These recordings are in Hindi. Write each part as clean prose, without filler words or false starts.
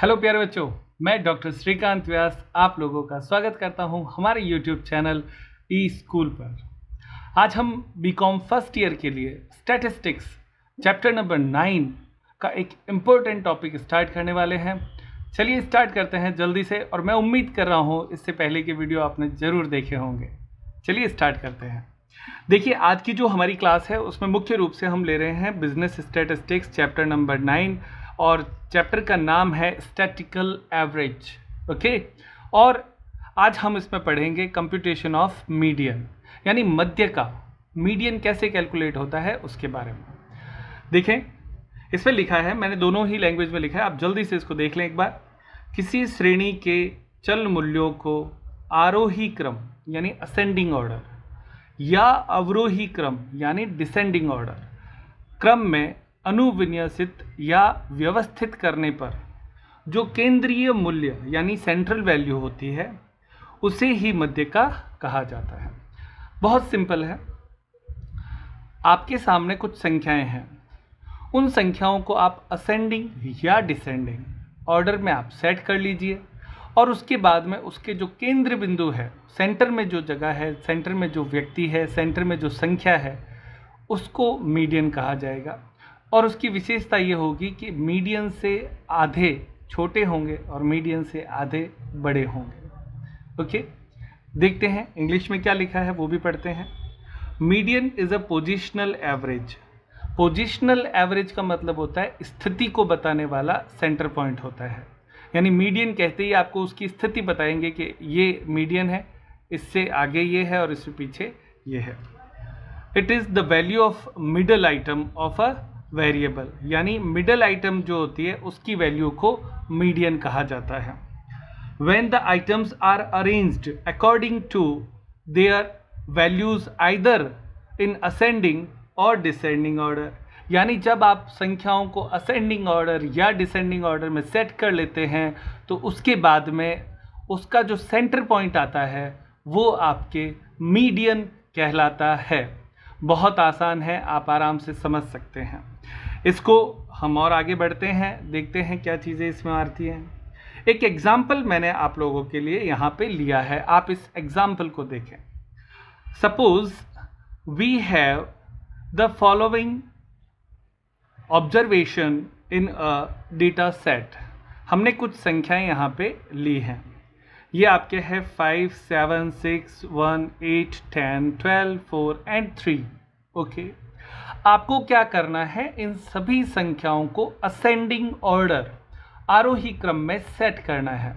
हेलो प्यारे बच्चों, मैं डॉक्टर श्रीकांत व्यास आप लोगों का स्वागत करता हूं हमारे यूट्यूब चैनल ई स्कूल पर। आज हम बीकॉम फर्स्ट ईयर के लिए स्टैटिस्टिक्स चैप्टर नंबर 9 का एक इम्पोर्टेंट टॉपिक स्टार्ट करने वाले हैं। चलिए स्टार्ट करते हैं जल्दी से, और मैं उम्मीद कर रहा हूं इससे पहले के वीडियो आपने ज़रूर देखे होंगे। चलिए स्टार्ट करते हैं। देखिए, आज की जो हमारी क्लास है उसमें मुख्य रूप से हम ले रहे हैं बिजनेस स्टैटिस्टिक्स चैप्टर नंबर 9, और चैप्टर का नाम है स्टैटिकल एवरेज। ओके, और आज हम इसमें पढ़ेंगे कंप्यूटेशन ऑफ मीडियन, यानी मध्य का मीडियन कैसे कैलकुलेट होता है उसके बारे में। देखें, इसमें लिखा है, मैंने दोनों ही लैंग्वेज में लिखा है, आप जल्दी से इसको देख लें एक बार। किसी श्रेणी के चल मूल्यों को आरोही क्रम यानी असेंडिंग ऑर्डर या अवरोही क्रम यानी डिसेंडिंग ऑर्डर क्रम में अनुविन्यसित या व्यवस्थित करने पर जो केंद्रीय मूल्य यानी सेंट्रल वैल्यू होती है उसे ही मध्य का कहा जाता है। बहुत सिंपल है। आपके सामने कुछ संख्याएं हैं, उन संख्याओं को आप असेंडिंग या डिसेंडिंग ऑर्डर में आप सेट कर लीजिए, और उसके बाद में उसके जो केंद्र बिंदु है, सेंटर में जो जगह है, सेंटर में जो व्यक्ति है, सेंटर में जो संख्या है, उसको मीडियन कहा जाएगा। और उसकी विशेषता ये होगी कि मीडियन से आधे छोटे होंगे और मीडियन से आधे बड़े होंगे। ओके, देखते हैं इंग्लिश में क्या लिखा है, वो भी पढ़ते हैं। Median is a positional average. Positional average का मतलब होता है स्थिति को बताने वाला सेंटर पॉइंट होता है, यानी मीडियन कहते ही आपको उसकी स्थिति बताएंगे कि ये मीडियन है, इससे आगे ये है और इससे पीछे ये है। It is the value of middle item of a variable, यानी मिडल आइटम जो होती है उसकी वैल्यू को मीडियन कहा जाता है। When the items are arranged according to their values either in ascending or descending order, यानी जब आप संख्याओं को असेंडिंग ऑर्डर या डिसेंडिंग ऑर्डर में सेट कर लेते हैं तो उसके बाद में उसका जो सेंटर पॉइंट आता है वो आपके मीडियन कहलाता है। बहुत आसान है, आप आराम से समझ सकते हैं इसको। हम और आगे बढ़ते हैं, देखते हैं क्या चीज़ें इसमें आती हैं। एक एग्जाम्पल मैंने आप लोगों के लिए यहाँ पे लिया है, आप इस एग्जाम्पल को देखें। Suppose we have the following observation in a data set. हमने कुछ संख्याएं यहाँ पे ली हैं। ये आपके हैं 5, 7, 6, 1, 8, 10, 12, 4 एंड 3। ओके, आपको क्या करना है, इन सभी संख्याओं को असेंडिंग ऑर्डर आरोही क्रम में सेट करना है।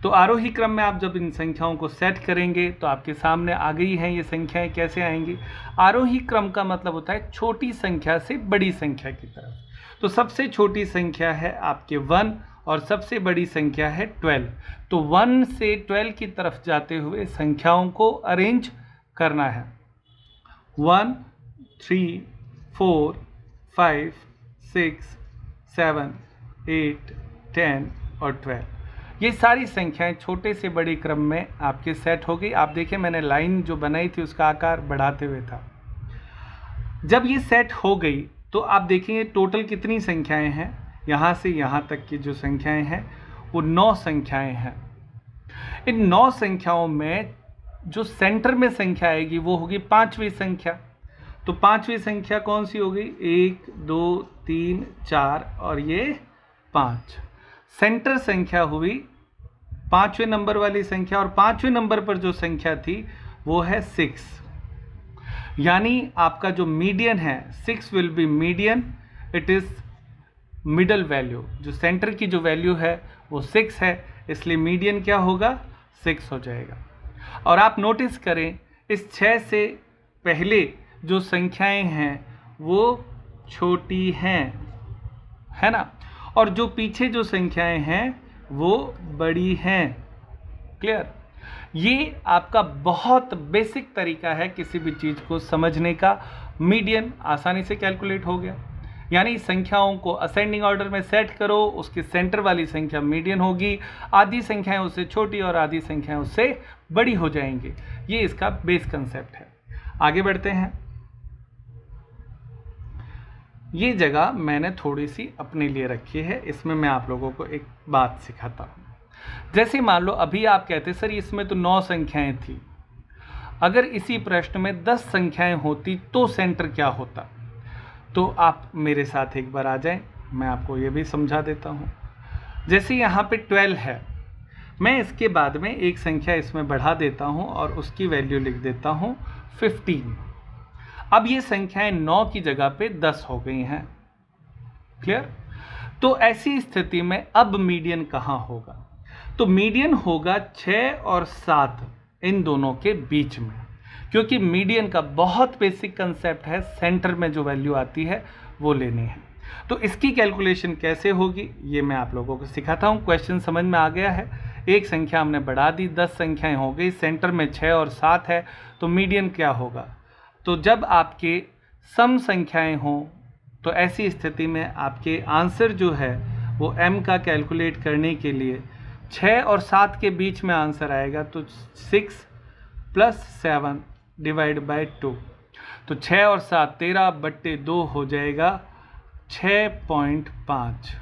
तो आरोही क्रम में आप जब इन संख्याओं को सेट करेंगे तो आपके सामने आ गई हैं ये संख्याएं। कैसे आएंगी? आरोही क्रम का मतलब होता है छोटी संख्या से बड़ी संख्या की तरफ। तो सबसे छोटी संख्या है आपके 1 और सबसे बड़ी संख्या है 12। तो 1 से 12 की तरफ जाते हुए संख्याओं को अरेंज करना है। 1, 3, 4, 5, 6, 7, 8, 10 और 12, ये सारी संख्याएं छोटे से बड़े क्रम में आपके सेट हो गई। आप देखें, मैंने लाइन जो बनाई थी उसका आकार बढ़ाते हुए था। जब ये सेट हो गई तो आप देखेंगे टोटल कितनी संख्याएं हैं। यहाँ से यहाँ तक की जो संख्याएं हैं वो 9 संख्याएं हैं। इन 9 संख्याओं में जो सेंटर में संख्या आएगी वो होगी 5वीं संख्या। तो 5वीं संख्या कौन सी होगी? 1, 2, 3, 4 और ये 5। सेंटर संख्या हुई 5वें नंबर वाली संख्या, और 5वें नंबर पर जो संख्या थी वो है 6। यानी आपका जो मीडियन है 6 will be median. It is middle value, जो सेंटर की जो वैल्यू है वो 6 है, इसलिए मीडियन क्या होगा? 6 हो जाएगा। और आप नोटिस करें, इस 6 से पहले जो संख्याएं हैं वो छोटी हैं, है ना, और जो पीछे जो संख्याएं हैं वो बड़ी हैं। क्लियर? ये आपका बहुत बेसिक तरीका है किसी भी चीज़ को समझने का। मीडियन आसानी से कैलकुलेट हो गया, यानी संख्याओं को असेंडिंग ऑर्डर में सेट करो, उसके सेंटर वाली संख्या मीडियन होगी, आधी संख्याएं उससे छोटी और आधी संख्याएं उससे बड़ी हो जाएंगी। ये इसका बेस कंसेप्ट है। आगे बढ़ते हैं। ये जगह मैंने थोड़ी सी अपने लिए रखी है, इसमें मैं आप लोगों को एक बात सिखाता हूँ। जैसे मान लो अभी आप कहते सर इसमें तो 9 संख्याएं थी, अगर इसी प्रश्न में 10 संख्याएं होती तो सेंटर क्या होता? तो आप मेरे साथ एक बार आ जाएं, मैं आपको ये भी समझा देता हूँ। जैसे यहाँ पे 12 है, मैं इसके बाद में एक संख्या इसमें बढ़ा देता हूँ और उसकी वैल्यू लिख देता हूँ 15। अब ये संख्याएं 9 की जगह पे 10 हो गई हैं। क्लियर? तो ऐसी स्थिति में अब मीडियन कहाँ होगा? तो मीडियन होगा 6 और 7 इन दोनों के बीच में, क्योंकि मीडियन का बहुत बेसिक कंसेप्ट है, सेंटर में जो वैल्यू आती है वो लेनी है। तो इसकी कैलकुलेशन कैसे होगी ये मैं आप लोगों को सिखाता हूँ। क्वेश्चन समझ में आ गया है? एक संख्या हमने बढ़ा दी, 10 संख्याएं हो गई, सेंटर में 6 और 7 है, तो मीडियन क्या होगा? तो जब आपके सम संख्याएं हों तो ऐसी स्थिति में आपके आंसर जो है वो m का कैलकुलेट करने के लिए 6 और 7 के बीच में आंसर आएगा, तो 6 + 7 / 2, तो 6 और 7 13/2 हो जाएगा 6.5।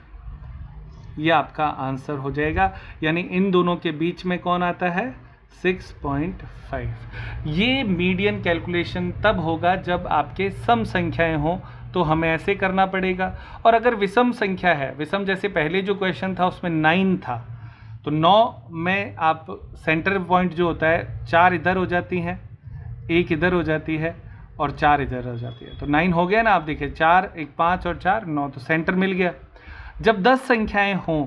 ये आपका आंसर हो जाएगा, यानी इन दोनों के बीच में कौन आता है? 6.5। ये मीडियन कैलकुलेशन तब होगा जब आपके सम संख्याएं हों, तो हमें ऐसे करना पड़ेगा। और अगर विषम संख्या है, विषम जैसे पहले जो क्वेश्चन था उसमें 9 था, तो 9 में आप सेंटर पॉइंट जो होता है 4 इधर हो जाती हैं, 1 इधर हो जाती है और 4 इधर हो जाती है, तो 9 हो गया ना। आप देखिए 4, 1 5 और 4 9, तो सेंटर मिल गया। जब 10 संख्याएं हों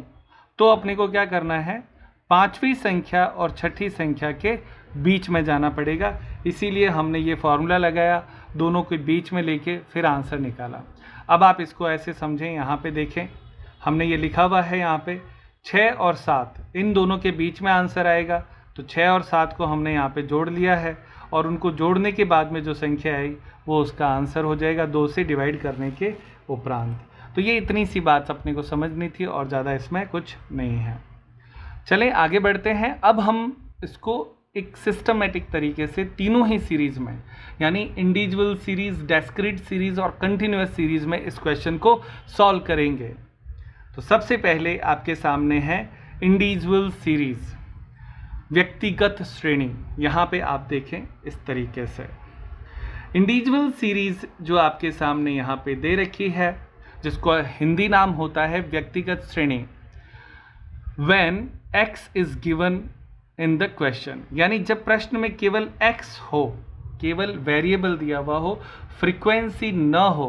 तो अपने को क्या करना है? 5वीं संख्या और 6ठी संख्या के बीच में जाना पड़ेगा, इसीलिए हमने ये फॉर्मूला लगाया, दोनों के बीच में लेके फिर आंसर निकाला। अब आप इसको ऐसे समझें, यहाँ पे देखें हमने ये लिखा हुआ है, यहाँ पे 6 और 7 इन दोनों के बीच में आंसर आएगा, तो 6 और 7 को हमने यहाँ पे जोड़ लिया है और उनको जोड़ने के बाद में जो संख्या आई वो उसका आंसर हो जाएगा 2 से डिवाइड करने के उपरांत। तो ये इतनी सी बात अपने को समझनी थी और ज़्यादा इसमें कुछ नहीं है। चलें आगे बढ़ते हैं। अब हम इसको एक सिस्टमेटिक तरीके से तीनों ही सीरीज़ में, यानी इंडिविजुअल सीरीज़, डिस्क्रीट सीरीज़ और कंटिन्यूअस सीरीज़ में इस क्वेश्चन को सॉल्व करेंगे। तो सबसे पहले आपके सामने है इंडिविजुअल सीरीज़, व्यक्तिगत श्रेणी। यहाँ पे आप देखें इस तरीके से इंडिविजुअल सीरीज़ जो आपके सामने यहाँ पे दे रखी है, जिसको हिंदी नाम होता है व्यक्तिगत श्रेणी। When x is given in the question, यानी जब प्रश्न में केवल x हो, केवल वेरिएबल दिया हुआ हो, फ्रीक्वेंसी न हो,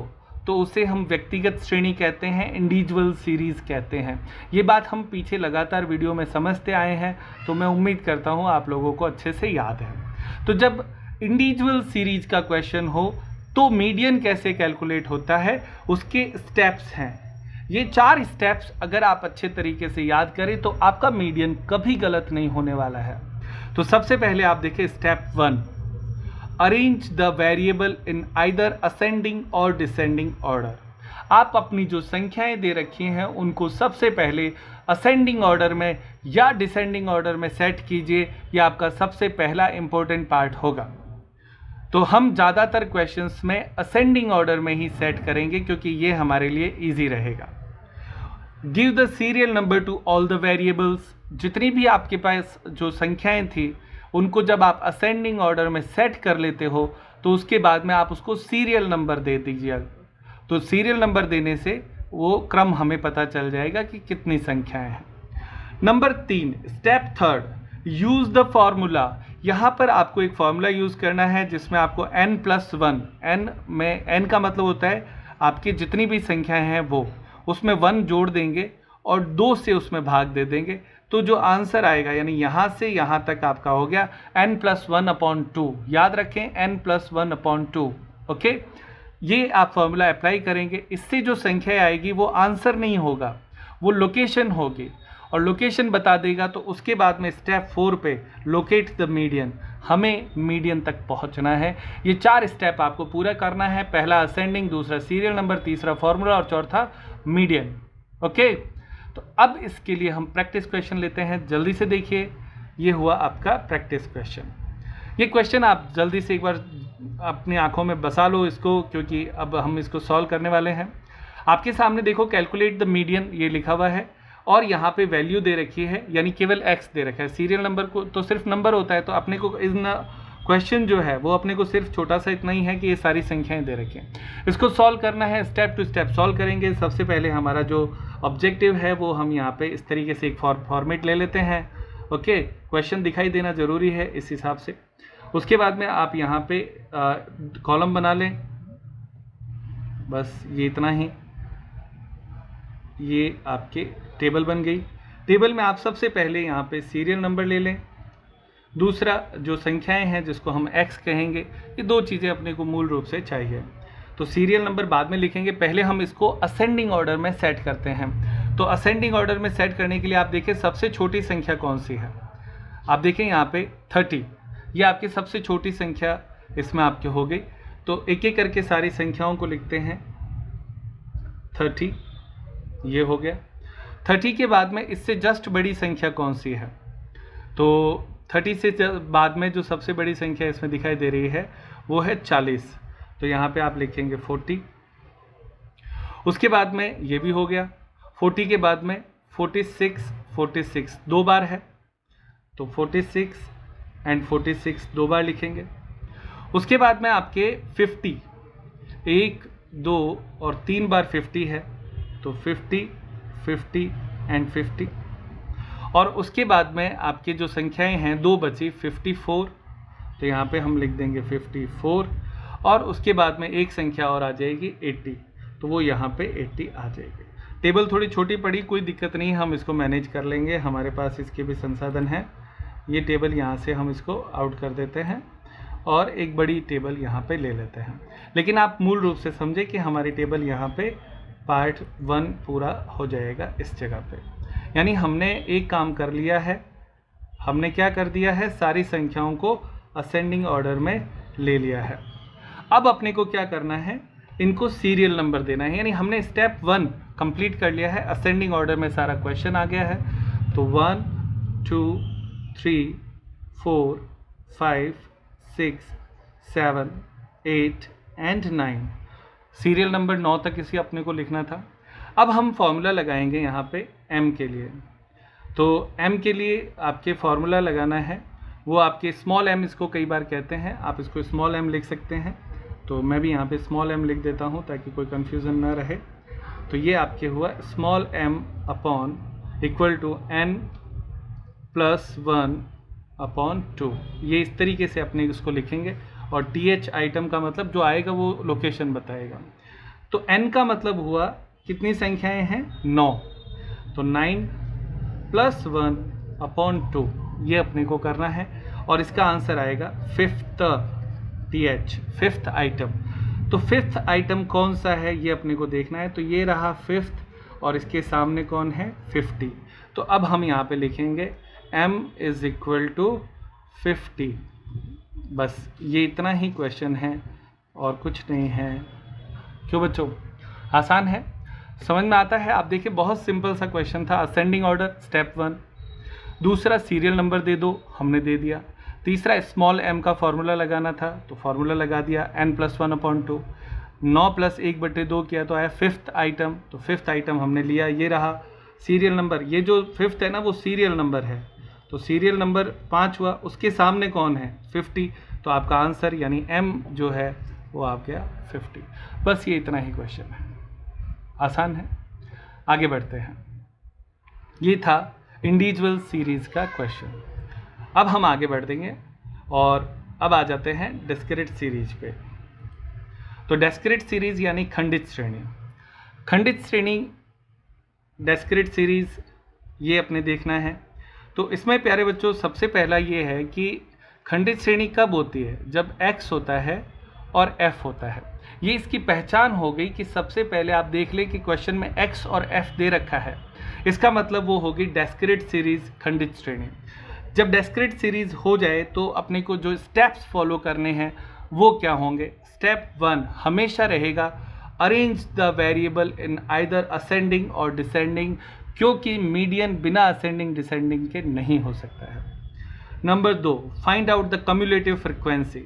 तो उसे हम व्यक्तिगत श्रेणी कहते हैं, इंडिविजुअल सीरीज़ कहते हैं। ये बात हम पीछे लगातार वीडियो में समझते आए हैं, तो मैं उम्मीद करता हूँ आप लोगों को अच्छे से याद है। तो जब इंडिविजुअल सीरीज़ का क्वेश्चन हो तो मीडियन कैसे कैलकुलेट होता है, उसके स्टेप्स हैं। ये 4 स्टेप्स अगर आप अच्छे तरीके से याद करें तो आपका मीडियन कभी गलत नहीं होने वाला है। तो सबसे पहले आप देखें step 1, arrange the variable in either ascending or descending order. आप अपनी जो संख्याएं दे रखी हैं उनको सबसे पहले असेंडिंग ऑर्डर में या डिसेंडिंग ऑर्डर में सेट कीजिए, यह आपका सबसे पहला इंपॉर्टेंट पार्ट होगा। तो हम ज़्यादातर क्वेश्चंस में असेंडिंग ऑर्डर में ही सेट करेंगे क्योंकि ये हमारे लिए इजी रहेगा। Give the serial number two all the variables. जितनी भी आपके पास जो संख्याएं थी उनको जब आप असेंडिंग ऑर्डर में सेट कर लेते हो तो उसके बाद में आप उसको सीरियल नंबर दे दीजिए। तो सीरियल नंबर देने से वो क्रम हमें पता चल जाएगा कि कितनी संख्याएं हैं। Number 3, step 3, use the formula. यहाँ पर आपको एक फॉर्मूला यूज़ करना है जिसमें आपको n+1, n में n का मतलब होता है आपकी जितनी भी संख्याएं हैं वो, उसमें 1 जोड़ देंगे और 2 से उसमें भाग दे देंगे, तो जो आंसर आएगा यानी यहाँ से यहाँ तक आपका हो गया n+1/2। याद रखें n+1/2। ओके, ये आप फॉर्मूला अप्लाई करेंगे, इससे जो संख्या आएगी वो आंसर नहीं होगा, वो लोकेशन होगी और लोकेशन बता देगा। तो उसके बाद में स्टेप 4 पे लोकेट द मीडियन, हमें मीडियन तक पहुंचना है। ये 4 स्टेप आपको पूरा करना है, पहला असेंडिंग, दूसरा सीरियल नंबर, तीसरा फॉर्मूला और चौथा मीडियन। ओके, तो अब इसके लिए हम प्रैक्टिस क्वेश्चन लेते हैं। जल्दी से देखिए, ये हुआ आपका प्रैक्टिस क्वेश्चन। ये क्वेश्चन आप जल्दी से एक बार अपनी आंखों में बसा लो इसको, क्योंकि अब हम इसको सॉल्व करने वाले हैं। आपके सामने देखो कैलकुलेट द मीडियन ये लिखा हुआ है और यहाँ पे वैल्यू दे रखी है, यानी केवल x दे रखा है। सीरियल नंबर को तो सिर्फ नंबर होता है, तो अपने को इन क्वेश्चन जो है वो अपने को सिर्फ छोटा सा इतना ही है कि ये सारी संख्याएं दे रखी हैं। इसको सॉल्व करना है, स्टेप टू स्टेप सॉल्व करेंगे। सबसे पहले हमारा जो ऑब्जेक्टिव है वो हम यहाँ पे इस तरीके से एक फॉर्मेट ले लेते हैं। ओके, क्वेश्चन दिखाई देना ज़रूरी है इस हिसाब से। उसके बाद में आप यहाँ पे कॉलम बना लें, बस ये इतना ही। ये आपके टेबल बन गई। टेबल में आप सबसे पहले यहाँ पे सीरियल नंबर ले लें। दूसरा जो संख्याएं हैं जिसको हम x कहेंगे, ये दो चीज़ें अपने को मूल रूप से चाहिए। तो सीरियल नंबर बाद में लिखेंगे, पहले हम इसको असेंडिंग ऑर्डर में सेट करते हैं। तो असेंडिंग ऑर्डर में सेट करने के लिए आप देखें सबसे छोटी संख्या कौन सी है। आप देखें यहाँ पे 30, ये आपकी सबसे छोटी संख्या इसमें आपके हो गई। तो एक एक करके सारी संख्याओं को लिखते हैं। 30 ये हो गया। 30 के बाद में इससे जस्ट बड़ी संख्या कौन सी है, तो 30 से बाद में जो सबसे बड़ी संख्या इसमें दिखाई दे रही है वो है 40। तो यहाँ पे आप लिखेंगे 40। उसके बाद में ये भी हो गया। 40 के बाद में 46 दो बार है, तो 46 एंड 46 दो बार लिखेंगे। उसके बाद में आपके 50, 1 2 और 3 बार 50 है, तो 50 एंड 50। और उसके बाद में आपकी जो संख्याएं हैं दो बची 54, तो यहाँ पे हम लिख देंगे 54। और उसके बाद में एक संख्या और आ जाएगी 80, तो वो यहाँ पे 80 आ जाएगी। टेबल थोड़ी छोटी पड़ी, कोई दिक्कत नहीं, हम इसको मैनेज कर लेंगे, हमारे पास इसके भी संसाधन हैं। ये टेबल यहाँ से हम इसको आउट कर देते हैं और एक बड़ी टेबल यहाँ पे ले लेते हैं। लेकिन आप मूल रूप से समझे कि हमारी टेबल यहाँ पे पार्ट 1 पूरा हो जाएगा इस जगह पे। यानी हमने एक काम कर लिया है, हमने क्या कर दिया है, सारी संख्याओं को असेंडिंग ऑर्डर में ले लिया है। अब अपने को क्या करना है, इनको सीरियल नंबर देना है। यानी हमने स्टेप 1 कंप्लीट कर लिया है, असेंडिंग ऑर्डर में सारा क्वेश्चन आ गया है। तो 1 2 3 4 5 6 7 8 एंड 9, सीरियल नंबर 9 तक इसी अपने को लिखना था। अब हम फॉर्मूला लगाएंगे यहाँ पे m के लिए। तो m के लिए आपके फॉर्मूला लगाना है, वो आपके स्मॉल m इसको कई बार कहते हैं, आप इसको स्मॉल m लिख सकते हैं। तो मैं भी यहाँ पे स्मॉल m लिख देता हूँ ताकि कोई कन्फ्यूज़न ना रहे। तो ये आपके हुआ small m upon equal to n plus 1 upon 2। ये इस तरीके से अपने इसको लिखेंगे। और th आइटम का मतलब जो आएगा वो लोकेशन बताएगा। तो n का मतलब हुआ कितनी संख्याएं हैं, 9। तो 9 प्लस 1 अपॉन 2 ये अपने को करना है और इसका आंसर आएगा फिफ्थ आइटम। तो फिफ्थ आइटम कौन सा है ये अपने को देखना है। तो ये रहा फिफ्थ और इसके सामने कौन है, 50। तो अब हम यहाँ पे लिखेंगे m इज इक्वल टू 50। बस ये इतना ही क्वेश्चन है और कुछ नहीं है। क्यों बच्चों, आसान है, समझ में आता है। आप देखिए बहुत सिंपल सा क्वेश्चन था। असेंडिंग ऑर्डर स्टेप 1, दूसरा सीरियल नंबर दे दो, हमने दे दिया। तीसरा स्मॉल m का फार्मूला लगाना था, तो फार्मूला लगा दिया, n प्लस 1 अपॉन 2। 9 प्लस 1/2 किया तो आया फिफ्थ आइटम। तो फिफ्थ आइटम हमने लिया, ये रहा सीरियल नंबर। ये जो फिफ्थ है ना वो सीरियल नंबर है, तो सीरियल नंबर 5 हुआ, उसके सामने कौन है, 50। तो आपका आंसर यानी m जो है वो आ गया 50। बस ये इतना ही क्वेश्चन है, आसान है। आगे बढ़ते हैं। ये था इंडिविजुअल सीरीज का क्वेश्चन। अब हम आगे बढ़ देंगे और अब आ जाते हैं डिस्क्रीट सीरीज पे। तो डिस्क्रीट सीरीज यानी खंडित श्रेणी। खंडित श्रेणी डिस्क्रीट सीरीज ये अपने देखना है। तो इसमें प्यारे बच्चों सबसे पहला ये है कि खंडित श्रेणी कब होती है, जब x होता है और f होता है। ये इसकी पहचान हो गई कि सबसे पहले आप देख लें कि क्वेश्चन में x और f दे रखा है, इसका मतलब वो होगी डिस्क्रीट सीरीज खंडित श्रेणी। जब डिस्क्रीट सीरीज हो जाए तो अपने को जो स्टेप्स फॉलो करने हैं वो क्या होंगे। स्टेप 1 हमेशा रहेगा arrange the variable in either ascending or descending, क्योंकि मीडियन बिना असेंडिंग डिसेंडिंग के नहीं हो सकता है। Number 2, find out the cumulative frequency.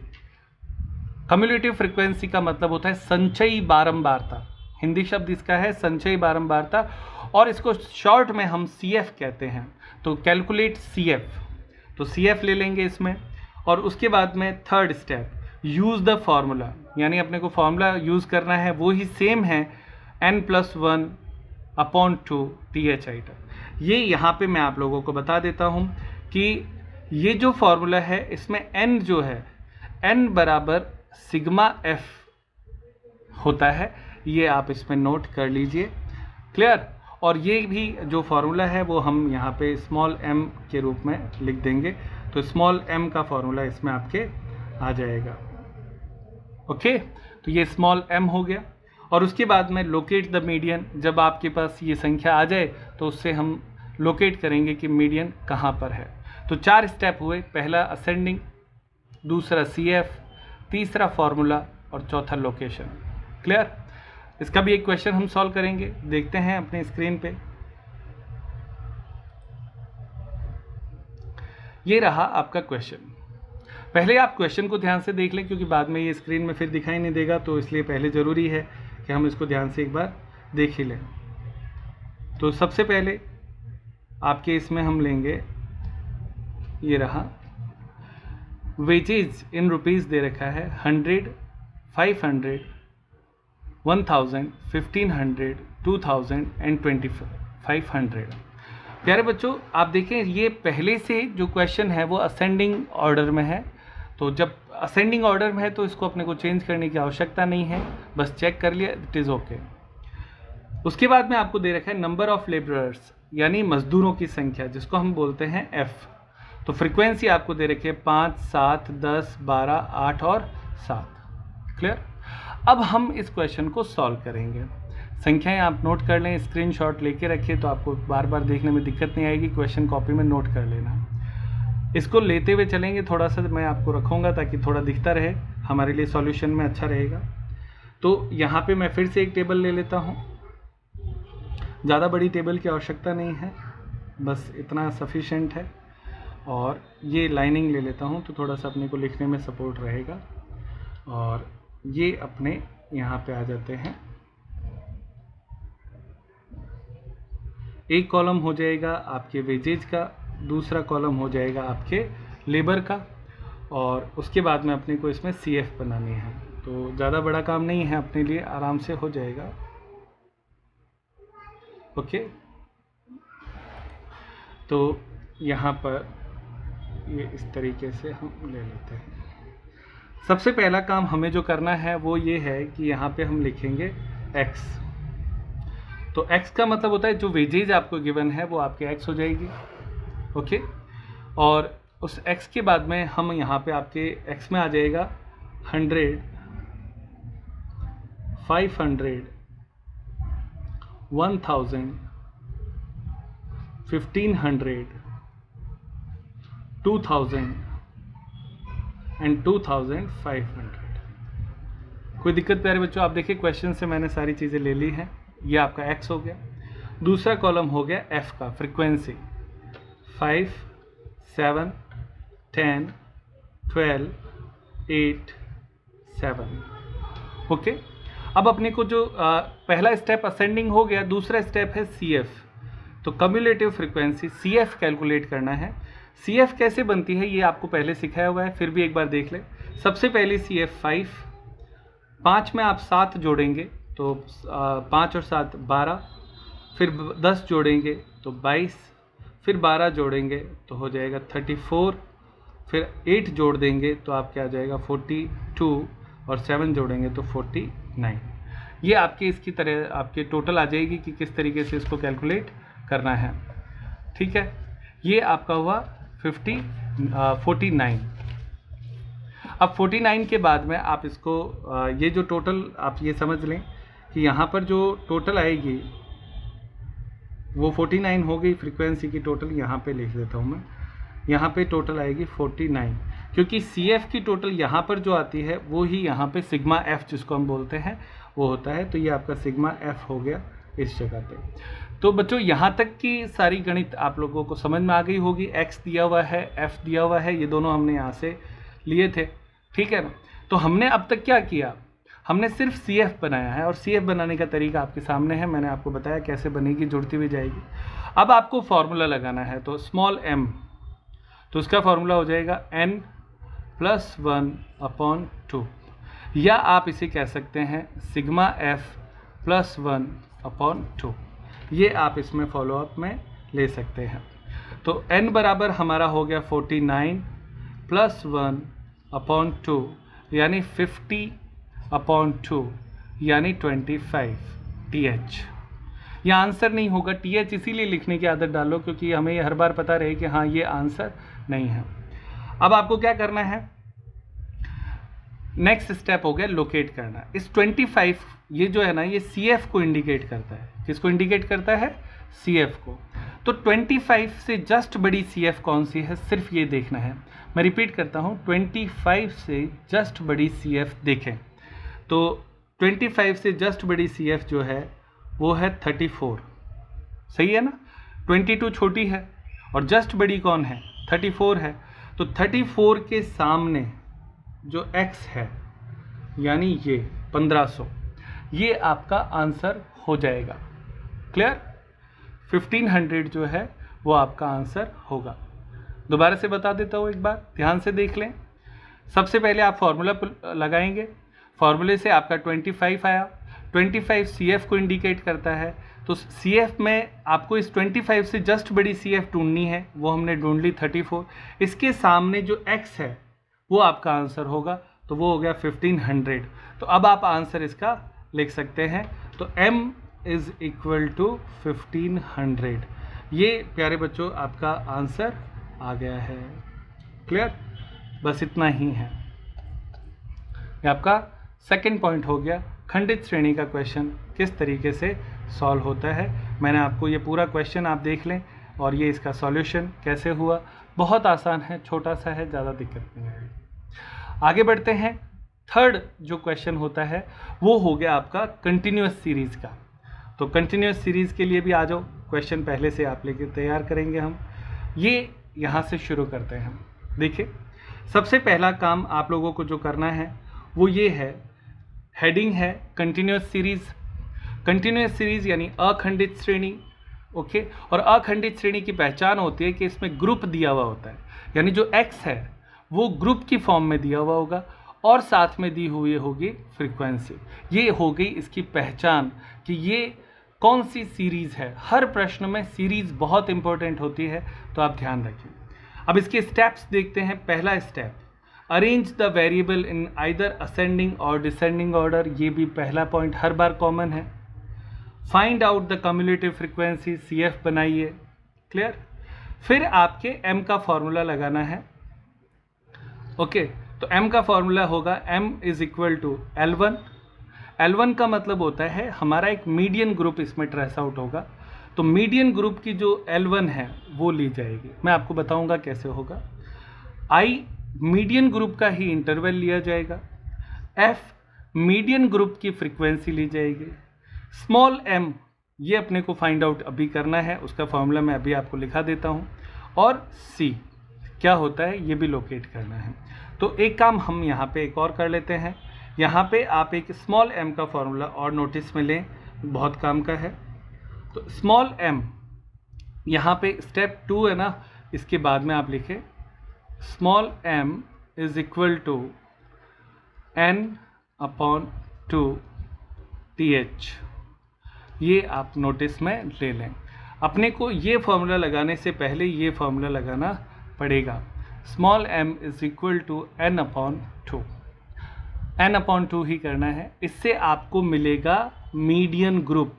Cumulative frequency का मतलब होता है संचयी बारंबारता। हिंदी शब्द इसका है संचयी बारंबारता, और इसको शॉर्ट में हम CF कहते हैं। तो कैलकुलेट CF, तो CF ले लेंगे इसमें। और उसके बाद में third step, use the formula, यानी अपने को फॉर्मूला यूज़ करना है, वो ही सेम है n+1/2 TH/ITER। ये यहाँ पे मैं आप लोगों को बता देता हूँ कि ये जो फॉर्मूला है इसमें n जो है, n बराबर सिग्मा f होता है, ये आप इसमें नोट कर लीजिए। क्लियर। और ये भी जो फॉर्मूला है वो हम यहाँ पे स्मॉल m के रूप में लिख देंगे, तो स्मॉल m का फॉर्मूला इसमें आपके आ जाएगा। ओके, तो ये स्मॉल m हो गया। और उसके बाद में लोकेट द मीडियन, जब आपके पास ये संख्या आ जाए तो उससे हम लोकेट करेंगे कि मीडियन कहाँ पर है। तो 4 स्टेप हुए, पहला असेंडिंग, दूसरा CF, तीसरा फॉर्मूला और चौथा लोकेशन। क्लियर। इसका भी एक क्वेश्चन हम सॉल्व करेंगे, देखते हैं अपने स्क्रीन पे। ये रहा आपका क्वेश्चन। पहले आप क्वेश्चन को ध्यान से देख लें, क्योंकि बाद में ये स्क्रीन में फिर दिखाई नहीं देगा, तो इसलिए पहले ज़रूरी है कि हम इसको ध्यान से एक बार देख ही लें। तो सबसे पहले आपके इसमें हम लेंगे, ये रहा वेजेज इन रुपीज़ दे रखा है 100, 500, 1000, 1500, 2000 एंड 2500। प्यारे बच्चों, आप देखें ये पहले से जो क्वेश्चन है वो असेंडिंग ऑर्डर में है। तो जब असेंडिंग ऑर्डर में है तो इसको अपने को चेंज करने की आवश्यकता नहीं है, बस चेक कर लिया, इट इज़ ओके। उसके बाद में आपको दे रखा है नंबर ऑफ लेबरर्स, यानी मजदूरों की संख्या, जिसको हम बोलते हैं F। तो फ्रीक्वेंसी आपको दे रखी है 5, 7, 10, 12, 8 और 7। क्लियर। अब हम इस क्वेश्चन को सॉल्व करेंगे। संख्याएं आप नोट कर लें, स्क्रीनशॉट लेके रखिए, तो आपको बार बार देखने में दिक्कत नहीं आएगी। क्वेश्चन कॉपी में नोट कर लेना। इसको लेते हुए चलेंगे, थोड़ा सा मैं आपको रखूँगा ताकि थोड़ा दिखता रहे, हमारे लिए सॉल्यूशन में अच्छा रहेगा। तो यहाँ पे मैं फिर से एक टेबल ले लेता हूँ, ज़्यादा बड़ी टेबल की आवश्यकता नहीं है, बस इतना सफिशेंट है। और ये लाइनिंग ले लेता हूँ तो थोड़ा सा अपने को लिखने में सपोर्ट रहेगा। और ये अपने यहाँ पे आ जाते हैं, एक कॉलम हो जाएगा आपके वेजेज का, दूसरा कॉलम हो जाएगा आपके लेबर का, और उसके बाद में अपने को इसमें CF बनानी है। तो ज़्यादा बड़ा काम नहीं है, अपने लिए आराम से हो जाएगा। ओके, तो यहाँ पर ये इस तरीके से हम ले लेते हैं। सबसे पहला काम हमें जो करना है वो ये है कि यहाँ पे हम लिखेंगे X। तो X का मतलब होता है जो वेजेज आपको गिवन है वो आपके X हो जाएगी। ओके, और उस X के बाद में हम यहाँ पे आपके X में आ जाएगा 100, 500, 1000, 1500, 2000 एंड 2500। कोई दिक्कत प्यारे बच्चों? आप देखिए क्वेश्चन से मैंने सारी चीज़ें ले ली हैं। ये आपका X हो गया। दूसरा कॉलम हो गया F का, फ्रीक्वेंसी 5, 7, 10, 12, 8, 7। ओके, अब अपने को जो पहला स्टेप असेंडिंग हो गया, दूसरा स्टेप है CF। तो कम्युलेटिव फ्रीक्वेंसी CF कैलकुलेट करना है। CF कैसे बनती है ये आपको पहले सिखाया हुआ है, फिर भी एक बार देख ले। सबसे पहले CF 5 में आप 7 जोड़ेंगे तो 5 और 7 12, फिर 10 जोड़ेंगे तो 22, फिर 12 जोड़ेंगे तो हो जाएगा 34, फिर 8 जोड़ देंगे तो आपके आ जाएगा 42, और 7 जोड़ेंगे तो 49। ये आपके इसकी तरह आपके टोटल आ जाएगी कि किस तरीके से इसको कैलकुलेट करना है। ठीक है, ये आपका हुआ 49। अब 49 के बाद में आप इसको ये जो टोटल आप ये समझ लें कि यहाँ पर जो टोटल आएगी वो 49 हो गई। फ्रीक्वेंसी की टोटल यहाँ पे लिख देता हूँ मैं, यहाँ पे टोटल आएगी 49, क्योंकि CF की टोटल यहाँ पर जो आती है वो ही यहाँ पे सिग्मा F जिसको हम बोलते हैं वो होता है। तो ये आपका सिग्मा F हो गया इस जगह पे। तो बच्चों यहाँ तक की सारी गणित आप लोगों को समझ में आ गई होगी। x दिया हुआ है, f दिया हुआ है, ये दोनों हमने यहाँ से लिए थे, ठीक है ना। तो हमने अब तक क्या किया, हमने सिर्फ CF बनाया है और CF बनाने का तरीका आपके सामने है, मैंने आपको बताया कैसे बनेगी, जुड़ती हुई जाएगी। अब आपको फॉर्मूला लगाना है, तो स्मॉल m, तो उसका फॉर्मूला हो जाएगा n+1/2, या आप इसे कह सकते हैं सिग्मा f+1/2। ये आप इसमें फॉलोअप में ले सकते हैं। तो n बराबर हमारा हो गया 49 + 1/2 यानी 50/2 यानी 25 TH। यह आंसर नहीं होगा, TH इसीलिए लिखने की आदत डालो क्योंकि हमें हर बार पता रहे कि हाँ ये आंसर नहीं है। अब आपको क्या करना है, नेक्स्ट स्टेप हो गया लोकेट करना। इस 25 ये जो है ना, ये CF को इंडिकेट करता है। किसको इंडिकेट करता है, CF को। तो 25 से जस्ट बड़ी CF कौन सी है, सिर्फ ये देखना है। मैं रिपीट करता हूँ, 25 से जस्ट बड़ी CF देखें तो 25 से जस्ट बड़ी CF जो है वो है 34, सही है ना। 22 छोटी है और जस्ट बड़ी कौन है, 34 है। तो 34 के सामने जो x है यानी ये 1500, ये आपका आंसर हो जाएगा। क्लियर, 1500 जो है वो आपका आंसर होगा। दोबारा से बता देता हूँ, एक बार ध्यान से देख लें। सबसे पहले आप फॉर्मूला लगाएंगे, फॉर्मूले से आपका 25 आया। 25 CF को इंडिकेट करता है, तो CF में आपको इस 25 से जस्ट बड़ी CF ढूंढनी है, वो हमने ढूंढ ली 34। इसके सामने जो x है वो आपका आंसर होगा, तो वो हो गया 1500। तो अब आप आंसर इसका लिख सकते हैं, तो m = 1500। ये प्यारे बच्चों आपका आंसर आ गया है। क्लियर, बस इतना ही है। ये आपका सेकंड पॉइंट हो गया, खंडित श्रेणी का क्वेश्चन किस तरीके से सॉल्व होता है। मैंने आपको ये पूरा क्वेश्चन आप देख लें और ये इसका सॉल्यूशन कैसे हुआ, बहुत आसान है, छोटा सा है, ज़्यादा दिक्कत नहीं है। आगे बढ़ते हैं। थर्ड जो क्वेश्चन होता है वो हो गया आपका कंटिन्यूअस सीरीज़ का। तो कंटिन्यूअस सीरीज़ के लिए भी आ जाओ, क्वेश्चन पहले से आप लेके तैयार करेंगे हम। ये यहाँ से शुरू करते हैं हम। देखिए, सबसे पहला काम आप लोगों को जो करना है वो ये है, हेडिंग है कंटिन्यूअस सीरीज़। कंटिन्यूअस सीरीज़ यानी अखंडित श्रेणी, ओके। और अखंडित श्रेणी की पहचान होती है कि इसमें ग्रुप दिया हुआ होता है, यानी जो x है वो ग्रुप की फॉर्म में दिया हुआ होगा और साथ में दी हुई होगी फ्रीक्वेंसी। ये हो गई इसकी पहचान कि ये कौन सी सीरीज़ है। हर प्रश्न में सीरीज़ बहुत इंपॉर्टेंट होती है, तो आप ध्यान रखिए। अब इसके स्टेप्स देखते हैं। पहला step, arrange the variable in either ascending or descending order. ये भी पहला पॉइंट हर बार कॉमन है। Find out the cumulative frequency, CF बनाइए। क्लियर, फिर आपके m का फॉर्मूला लगाना है, ओके। तो m का फॉर्मूला होगा m = L1। L1 का मतलब होता है हमारा एक मीडियन ग्रुप इसमें ट्रेस आउट होगा, तो मीडियन ग्रुप की जो L1 है वो ली जाएगी। मैं आपको बताऊंगा कैसे होगा। I मीडियन ग्रुप का ही इंटरवल लिया जाएगा। F मीडियन ग्रुप की फ्रीक्वेंसी ली जाएगी। स्मॉल m ये अपने को फाइंड आउट अभी करना है, उसका फॉर्मूला मैं अभी आपको लिखा देता हूँ। और C क्या होता है ये भी लोकेट करना है। तो एक काम हम यहाँ पे एक और कर लेते हैं। यहाँ पे आप एक स्मॉल m का फॉर्मूला और नोटिस में लें, बहुत काम का है। तो स्मॉल m यहाँ पे स्टेप 2 है ना, इसके बाद में आप लिखें स्मॉल m = n/2 TH। ये आप नोटिस में ले लें। अपने को ये फॉर्मूला लगाने से पहले ये फॉर्मूला लगाना पड़ेगा। स्मॉल m = n/2, n/2 ही करना है। इससे आपको मिलेगा मीडियन ग्रुप।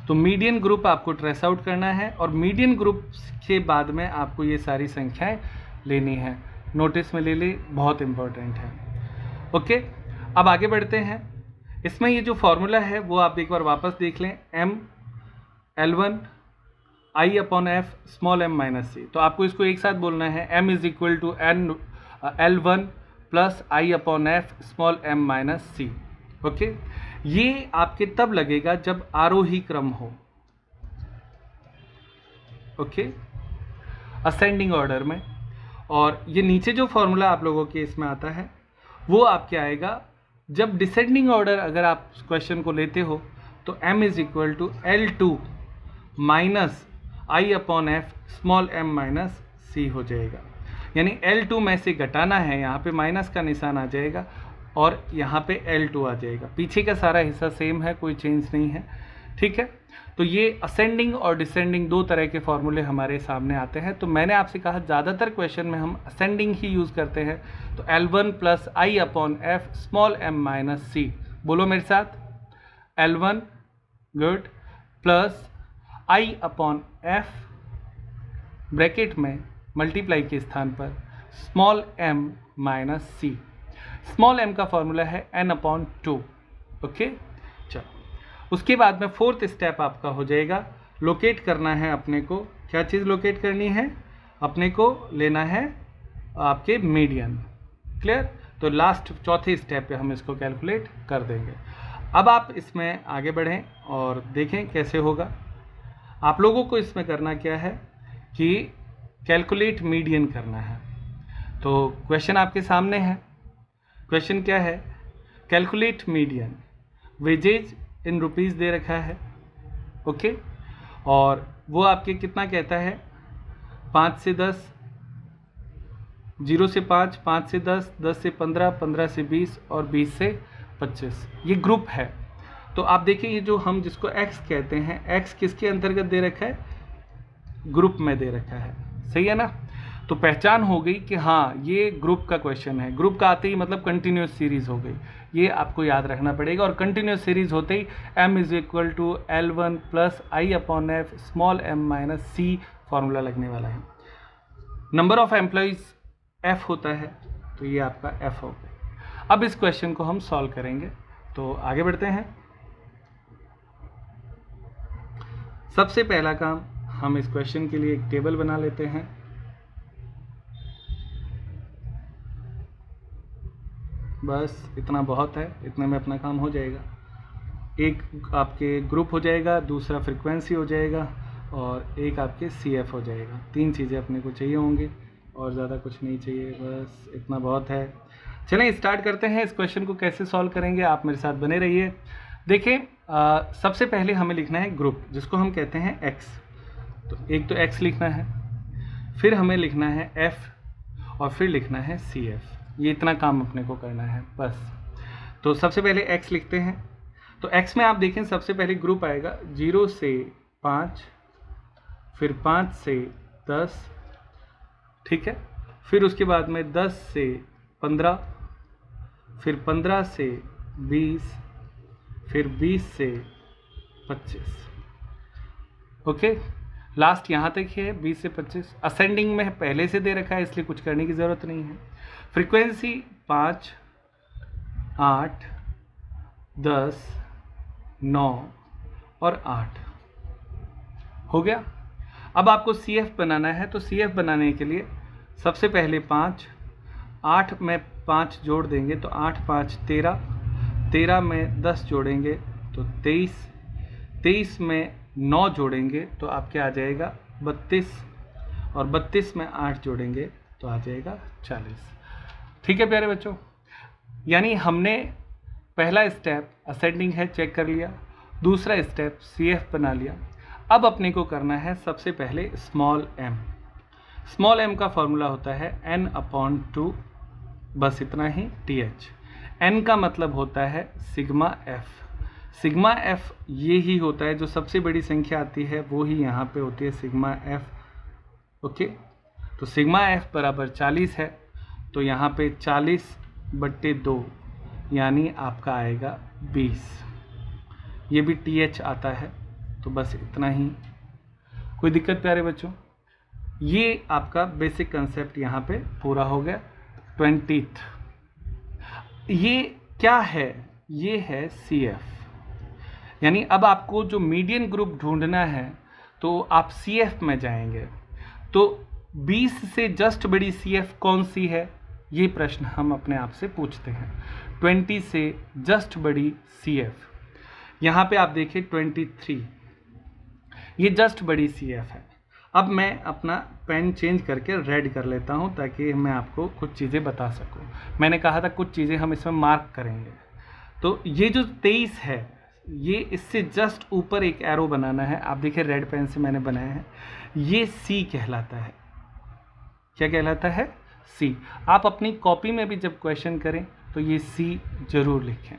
तो मीडियन ग्रुप आपको ट्रेस आउट करना है और मीडियन ग्रुप के बाद में आपको ये सारी संख्याएं लेनी है। नोटिस में ले ले, बहुत इंपॉर्टेंट है, ओके। अब आगे बढ़ते हैं। इसमें ये जो फॉर्मूला है वो आप एक बार वापस देख लें, m L1 I/f small m - c। तो आपको इसको एक साथ बोलना है, m = L1 प्लस आई upon F small m minus c. Okay, ये आपके तब लगेगा जब आरोही क्रम हो, ओके, असेंडिंग ऑर्डर में। और ये नीचे जो फॉर्मूला आप लोगों के इसमें आता है वो आपके आएगा जब डिसेंडिंग ऑर्डर अगर आप क्वेश्चन को लेते हो तो m is equal to L2 minus i upon F small m minus c हो जाएगा। यानी L2 में से घटाना है, यहाँ पे माइनस का निशान आ जाएगा और यहाँ पे L2 आ जाएगा। पीछे का सारा हिस्सा सेम है, कोई चेंज नहीं है, ठीक है। तो ये असेंडिंग और डिसेंडिंग दो तरह के फॉर्मूले हमारे सामने आते हैं। तो मैंने आपसे कहा ज़्यादातर क्वेश्चन में हम असेंडिंग ही यूज़ करते हैं। तो L1 प्लस आई upon F small m minus c, बोलो मेरे साथ, L1 गुड प्लस आई अपॉन एफ ब्रैकेट में मल्टीप्लाई के स्थान पर small m minus c. Small m का फॉर्मूला है n अपॉन 2। ओके, चलो उसके बाद में फोर्थ स्टेप आपका हो जाएगा, लोकेट करना है अपने को। क्या चीज़ लोकेट करनी है? अपने को लेना है आपके मीडियन। क्लियर? तो लास्ट चौथे स्टेप पे हम इसको कैलकुलेट कर देंगे। अब आप इसमें आगे बढ़ें और देखें कैसे होगा। आप लोगों को इसमें करना क्या है कि कैलकुलेट मीडियन करना है। तो क्वेश्चन आपके सामने है। क्वेश्चन क्या है? Calculate median, wages in rupees दे रखा है, ओके, और वो आपके कितना कहता है, 5 से 10, 0 से 5, 5 से 10, 10 से 15, 15 से 20 और 20 से 25। ये ग्रुप है। तो आप देखिए ये जो हम जिसको x कहते हैं, x किसके अंतर्गत दे रखा है? ग्रुप में दे रखा है, सही है ना। तो पहचान हो गई कि हाँ ये ग्रुप का क्वेश्चन है। ग्रुप का आते ही मतलब कंटिन्यूस सीरीज हो गई, ये आपको याद रखना पड़ेगा। और कंटिन्यूस सीरीज होते ही m is equal to L1 plus I upon F small m minus C formula लगने वाला है। नंबर ऑफ एम्प्लॉइज f होता है, तो ये आपका f हो गया। अब इस क्वेश्चन को हम सॉल्व करेंगे, तो आगे बढ़ते हैं। सबसे पहला काम, हम इस क्वेश्चन के लिए एक टेबल बना लेते हैं। बस इतना बहुत है, इतने में अपना काम हो जाएगा। एक आपके ग्रुप हो जाएगा, दूसरा फ्रीक्वेंसी हो जाएगा और एक आपके CF हो जाएगा। 3 चीज़ें अपने को चाहिए होंगी और ज़्यादा कुछ नहीं चाहिए, बस इतना बहुत है। चलें स्टार्ट करते हैं। इस क्वेश्चन को कैसे सॉल्व करेंगे, आप मेरे साथ बने रहिए। देखिए सबसे पहले हमें लिखना है ग्रुप, जिसको हम कहते हैं x। तो एक तो x लिखना है, फिर हमें लिखना है f और फिर लिखना है CF। ये इतना काम अपने को करना है बस। तो सबसे पहले x लिखते हैं। तो x में आप देखें सबसे पहले ग्रुप आएगा 0 से 5, फिर 5 से 10, ठीक है, फिर उसके बाद में 10 से 15, फिर 15 से 20, फिर 20 से 25। ओके, लास्ट यहाँ तक ही है 20 से 25। असेंडिंग में पहले से दे रखा है इसलिए कुछ करने की ज़रूरत नहीं है। फ्रीक्वेंसी 5, 8, 10, 9 और 8 हो गया। अब आपको CF बनाना है। तो CF बनाने के लिए सबसे पहले 5, 8 में 5 जोड़ देंगे तो 8 5 13, 13 में 10 जोड़ेंगे तो 23, 23 में 9 जोड़ेंगे तो आपके आ जाएगा 32 और 32 में 8 जोड़ेंगे तो आ जाएगा 40। ठीक है प्यारे बच्चों, यानी हमने पहला स्टेप असेंडिंग है चेक कर लिया, दूसरा स्टेप CF बना लिया। अब अपने को करना है सबसे पहले स्मॉल m। स्मॉल m का फॉर्मूला होता है n अपॉन 2, बस इतना ही, TH। n का मतलब होता है सिग्मा f। सिग्मा f ये ही होता है, जो सबसे बड़ी संख्या आती है वो ही यहाँ पे होती है सिग्मा f। ओके, तो सिग्मा f बराबर 40 है, तो यहाँ पे 40/2 यानी आपका आएगा 20। ये भी TH आता है, तो बस इतना ही। कोई दिक्कत प्यारे बच्चों? ये आपका बेसिक कंसेप्ट यहाँ पे पूरा हो गया। 20th ये क्या है? ये है CF। यानी अब आपको जो मीडियन ग्रुप ढूंढना है तो आप CF में जाएंगे। तो 20 से जस्ट बड़ी CF कौन सी है? ये प्रश्न हम अपने आप से पूछते हैं। 20 से जस्ट बड़ी CF, यहाँ पे आप देखिए 23, ये जस्ट बड़ी CF है। अब मैं अपना पेन चेंज करके रेड कर लेता हूँ ताकि मैं आपको कुछ चीज़ें बता सकूँ। मैंने कहा था कुछ चीज़ें हम इसमें मार्क करेंगे। तो ये जो 23 है, ये इससे जस्ट ऊपर एक एरो बनाना है। आप देखिए रेड पेन से मैंने बनाया है, ये C कहलाता है। क्या कहलाता है? C। आप अपनी कॉपी में भी जब क्वेश्चन करें तो ये C जरूर लिखें।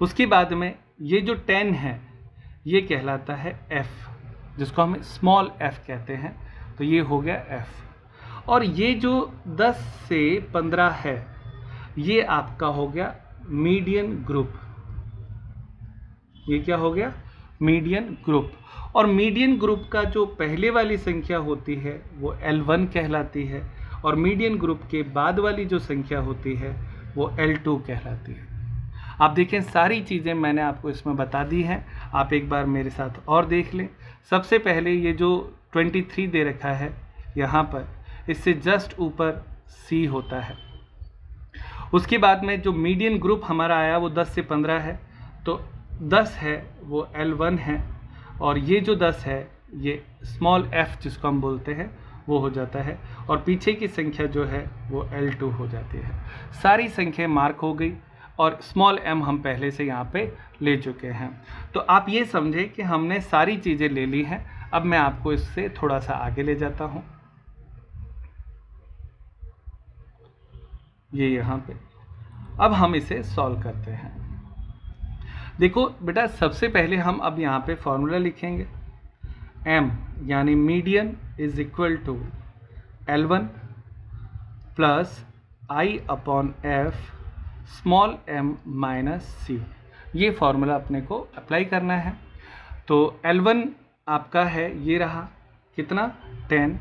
उसके बाद में ये जो 10 है, ये कहलाता है F, जिसको हम स्मॉल f कहते हैं। तो ये हो गया f। और ये जो 10 से 15 है, ये आपका हो गया मीडियन ग्रुप। ये क्या हो गया? Median group. और मीडियन ग्रुप का जो पहले वाली संख्या होती है वो L1 कहलाती है, और मीडियन ग्रुप के बाद वाली जो संख्या होती है वो L2 कहलाती है। आप देखें सारी चीज़ें मैंने आपको इसमें बता दी हैं, आप एक बार मेरे साथ और देख लें। सबसे पहले ये जो 23 दे रखा है यहाँ पर, इससे जस्ट ऊपर C होता है। उसके बाद में जो मीडियन ग्रुप हमारा आया वो 10 से 15 है, तो 10 है वो L1 है, और ये जो 10 है ये स्मॉल f जिसको हम बोलते हैं वो हो जाता है, और पीछे की संख्या जो है वो L2 हो जाती है। सारी संख्या मार्क हो गई, और स्मॉल m हम पहले से यहाँ पे ले चुके हैं। तो आप ये समझे कि हमने सारी चीज़ें ले ली हैं। अब मैं आपको इससे थोड़ा सा आगे ले जाता हूँ। ये यहाँ पे अब हम इसे सॉल्व करते हैं। देखो बेटा, सबसे पहले हम अब यहाँ पे फॉर्मूला लिखेंगे। m यानी median is equal to L1 plus I/F small m minus C। ये फॉर्मूला अपने को अप्लाई करना है। तो L1 आपका है, ये रहा कितना 10,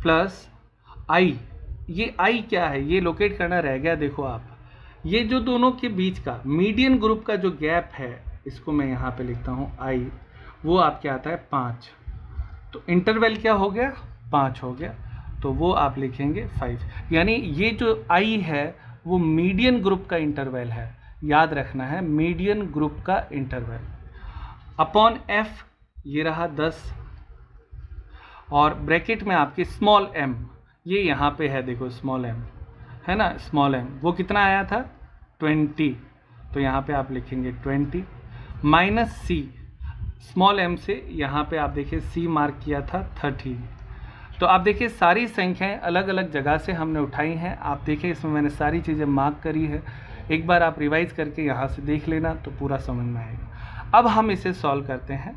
प्लस I, ये I क्या है ये लोकेट करना रह गया। देखो आप, ये जो दोनों के बीच का मीडियन ग्रुप का जो गैप है, इसको मैं यहाँ पे लिखता हूँ I, वो आपके आता है 5। तो इंटरवल क्या हो गया? 5 हो गया, तो वो आप लिखेंगे 5। यानी ये जो I है वो मीडियन ग्रुप का इंटरवल है, याद रखना है, मीडियन ग्रुप का इंटरवल। अपॉन f, ये रहा 10, और ब्रैकेट में आपके स्मॉल m, ये यहाँ पे है, देखो स्मॉल m है ना, स्मॉल m वो कितना आया था 20, तो यहाँ पे आप लिखेंगे 20 माइनस c, स्मॉल m से यहाँ पे आप देखिए c मार्क किया था 13। तो आप देखिए सारी संख्याएं अलग अलग जगह से हमने उठाई हैं। आप देखिए इसमें मैंने सारी चीज़ें मार्क करी है, एक बार आप रिवाइज करके यहाँ से देख लेना तो पूरा समझ में आएगा। अब हम इसे सॉल्व करते हैं।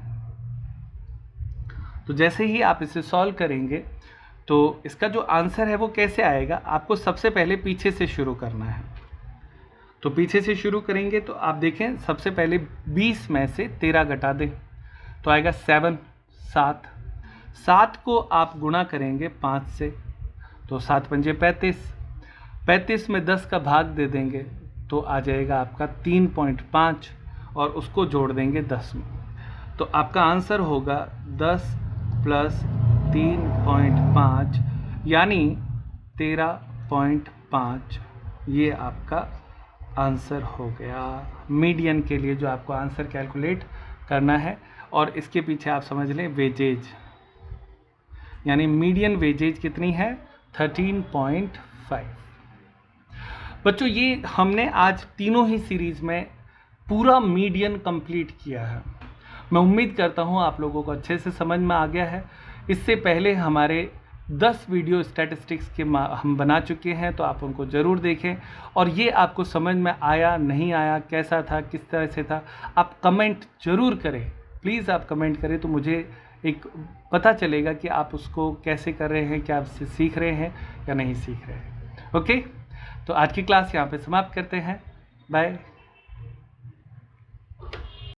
तो जैसे ही आप इसे सॉल्व करेंगे तो इसका जो आंसर है वो कैसे आएगा, आपको सबसे पहले पीछे से शुरू करना है। तो पीछे से शुरू करेंगे तो आप देखें सबसे पहले 20 में से 13 घटा दें तो आएगा 7, 7 को आप गुणा करेंगे 5 से, तो 7 पंजे 35, 35 में 10 का भाग दे देंगे तो आ जाएगा आपका 3.5, और उसको जोड़ देंगे 10 में, तो आपका आंसर होगा 10 प्लस 3.5 यानी 13.5। ये आपका आंसर हो गया मीडियन के लिए, जो आपको आंसर कैलकुलेट करना है। और इसके पीछे आप समझ लें वेजेज, यानी मीडियन वेजेज कितनी है 13.5। बच्चों ये हमने आज तीनों ही सीरीज में पूरा मीडियन कंप्लीट किया है। मैं उम्मीद करता हूँ आप लोगों को अच्छे से समझ में आ गया है। इससे पहले हमारे 10 वीडियो स्टैटिस्टिक्स के हम बना चुके हैं, तो आप उनको ज़रूर देखें। और ये आपको समझ में आया नहीं आया, कैसा था, किस तरह से था, आप कमेंट ज़रूर करें, प्लीज़ आप कमेंट करें, तो मुझे एक पता चलेगा कि आप उसको कैसे कर रहे हैं, क्या आप उससे सीख रहे हैं या नहीं सीख रहे हैं। ओके, तो आज की क्लास यहाँ पे समाप्त करते हैं। बाय।